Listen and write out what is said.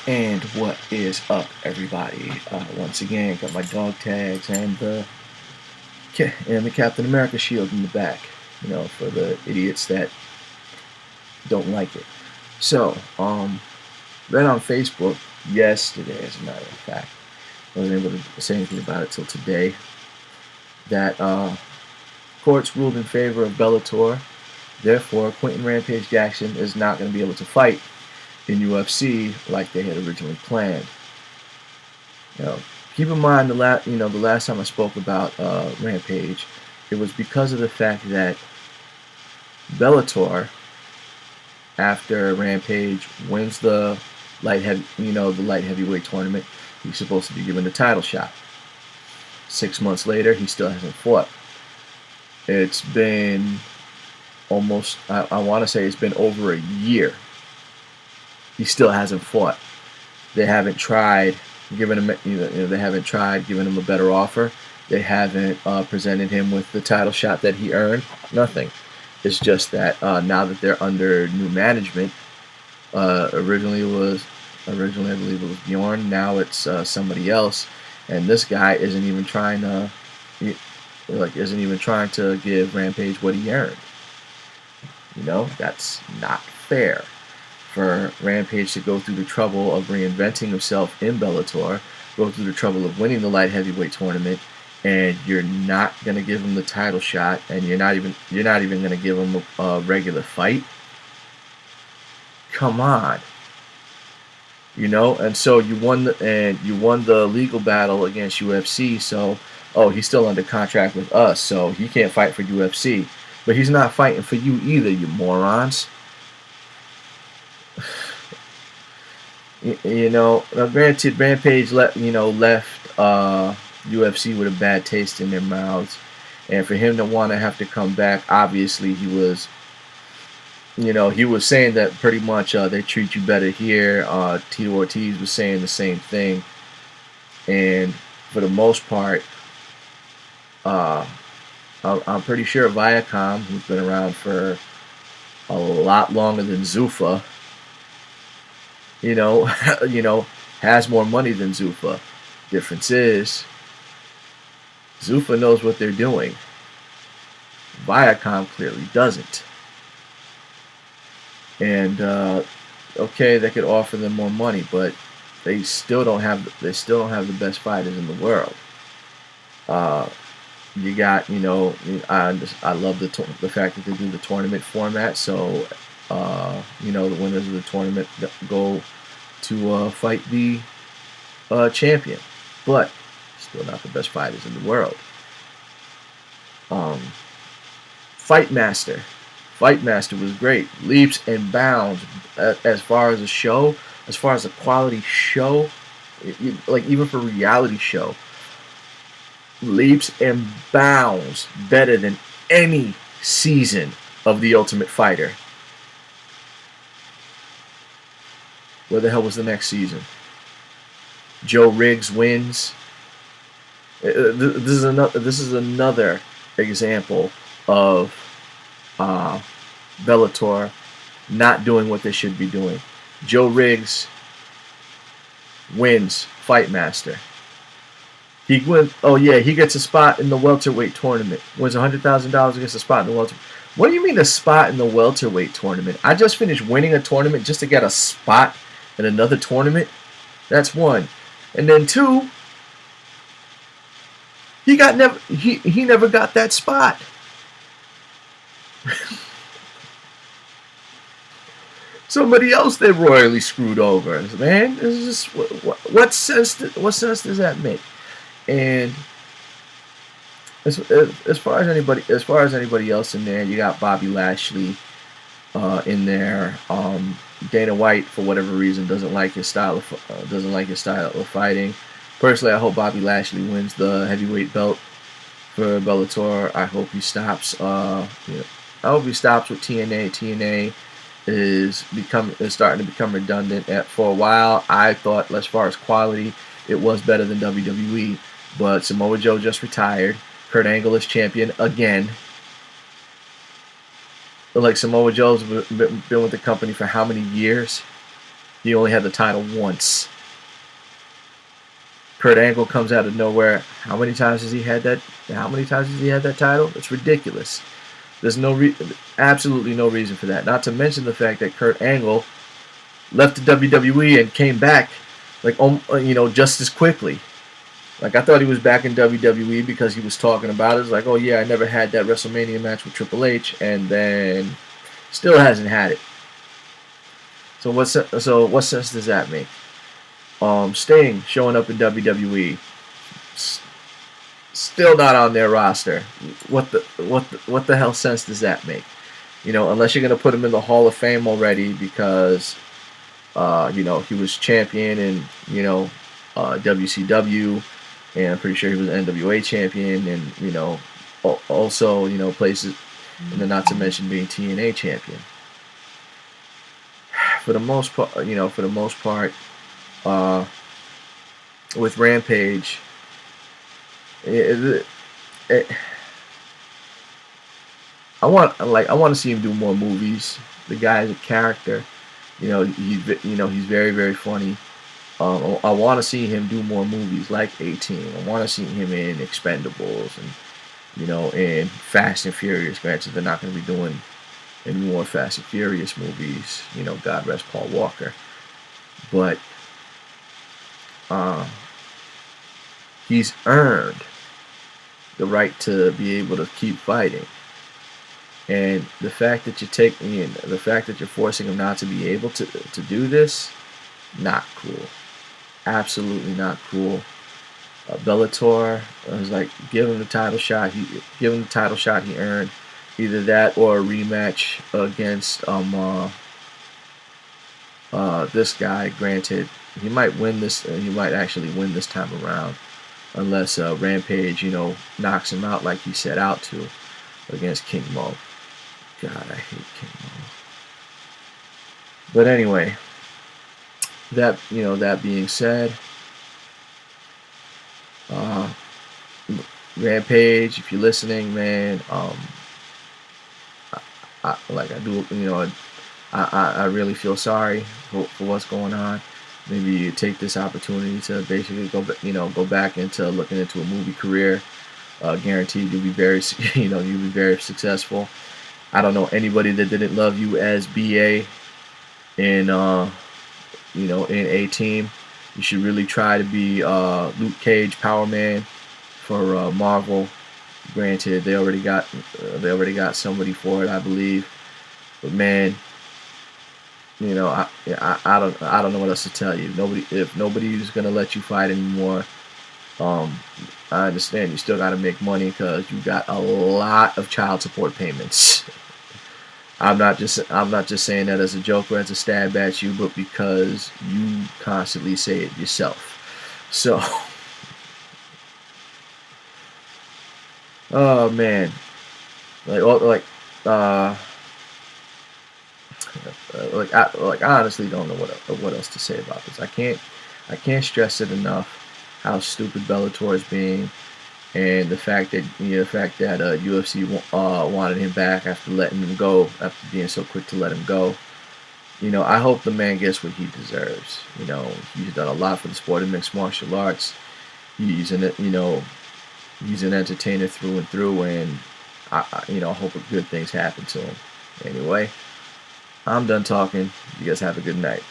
And what is up, everybody? Once again, got my dog tags and the Captain America shield in the back. For the idiots that don't like it. So, read on Facebook yesterday, as a matter of fact. Wasn't able to say anything about it till today. That courts ruled in favor of Bellator. Therefore, Quentin Rampage Jackson is not going to be able to fight in UFC like they had originally planned. Keep in mind the last time I spoke about Rampage, it was because of the fact that Bellator, after Rampage wins the light heavyweight tournament, he's supposed to be given the title shot. 6 months later, he still hasn't fought. It's been almost, I want to say it's been over a year. He still hasn't fought. They haven't tried giving him, they haven't tried giving him a better offer. They haven't presented him with the title shot that he earned. Nothing. It's just that now that they're under new management, originally I believe it was Bjorn. Now it's somebody else, and this guy isn't even trying to give Rampage what he earned. That's not fair for Rampage to go through the trouble of reinventing himself in Bellator, go through the trouble of winning the light heavyweight tournament, and you're not gonna give him the title shot, and you're not even gonna give him a regular fight. Come on, and so you won the legal battle against UFC. So, he's still under contract with us, so he can't fight for UFC. But he's not fighting for you either, you morons. Granted, Rampage left UFC with a bad taste in their mouths, and for him to want to have to come back, obviously he was saying that pretty much they treat you better here. Tito Ortiz was saying the same thing, and for the most part, I'm pretty sure Viacom, who's been around for a lot longer than Zuffa, has more money than Zuffa. Difference is, Zuffa knows what they're doing. Viacom clearly doesn't. And okay, they could offer them more money, but they still don't have the best fighters in the world. You got, I love the fact that they do the tournament format. So, the winners of the tournament go to fight the champion, but still not the best fighters in the world. Fight Master was great, leaps and bounds as far as a show, as far as a quality show, like even for a reality show. Leaps and bounds better than any season of The Ultimate Fighter. Where the hell was the next season? Joe Riggs wins. This is another example of Bellator not doing what they should be doing. Joe Riggs wins Fight Master. He wins. Oh yeah, he gets a spot in the welterweight tournament. Wins $100,000 against a spot in the welterweight. What do you mean a spot in the welterweight tournament? I just finished winning a tournament just to get a spot in another tournament. That's one, and then two. He never got that spot. Somebody else they royally screwed over. Man, this is just what sense does that make? And as far as anybody else in there, you got Bobby Lashley in there. Dana White, for whatever reason, doesn't like his style of fighting. Personally, I hope Bobby Lashley wins the heavyweight belt for Bellator. I hope he stops. I hope he stops with TNA. TNA is starting to become redundant. For a while, I thought, as far as quality, it was better than WWE. But Samoa Joe just retired. Kurt Angle is champion again. Like, Samoa Joe's been with the company for how many years? He only had the title once. Kurt Angle comes out of nowhere. How many times has he had that? How many times has he had that title? It's ridiculous. There's absolutely no reason for that. Not to mention the fact that Kurt Angle left the WWE and came back, like, just as quickly. Like, I thought he was back in WWE because he was talking about it. It's like, oh yeah, I never had that WrestleMania match with Triple H, and then still hasn't had it. So what sense does that make? Sting showing up in WWE, still not on their roster. What the hell sense does that make? Unless you're gonna put him in the Hall of Fame already because he was champion in WCW, and I'm pretty sure he was an NWA champion, and also places, and then not to mention being TNA champion. For the most part, with Rampage, I want to see him do more movies. The guy is a character. He's very, very funny. I want to see him do more movies like 18. I want to see him in Expendables and in Fast and Furious. Granted, they're not going to be doing any more Fast and Furious movies. God rest Paul Walker. But he's earned the right to be able to keep fighting. And the fact that you're forcing him not to be able to do this, not cool. Absolutely not cool. Bellator was like, give him the title shot. He earned. Either that or a rematch against this guy. Granted, he might win this. He might actually win this time around, unless Rampage, knocks him out like he set out to against King Mo. God, I hate King Mo. But anyway, that being said, Rampage, if you're listening, man, I really feel sorry for what's going on. Maybe you take this opportunity to basically go back into looking into a movie career. Guaranteed you'll be very you'll be very successful. I don't know anybody that didn't love you as BA in in A-Team. You should really try to be Luke Cage, Power Man for Marvel. Granted, they already got somebody for it, I believe. But man, I don't know what else to tell you. If nobody's gonna let you fight anymore, I understand you still got to make money because you got a lot of child support payments. I'm not just saying that as a joke or as a stab at you, but because you constantly say it yourself. So, oh man, I honestly don't know what else to say about this. I can't stress it enough how stupid Bellator is being, and the fact that UFC wanted him back after letting him go, after being so quick to let him go. I hope the man gets what he deserves. He's done a lot for the sport of mixed martial arts. He's an entertainer through and through, and I hope good things happen to him. Anyway, I'm done talking. You guys have a good night.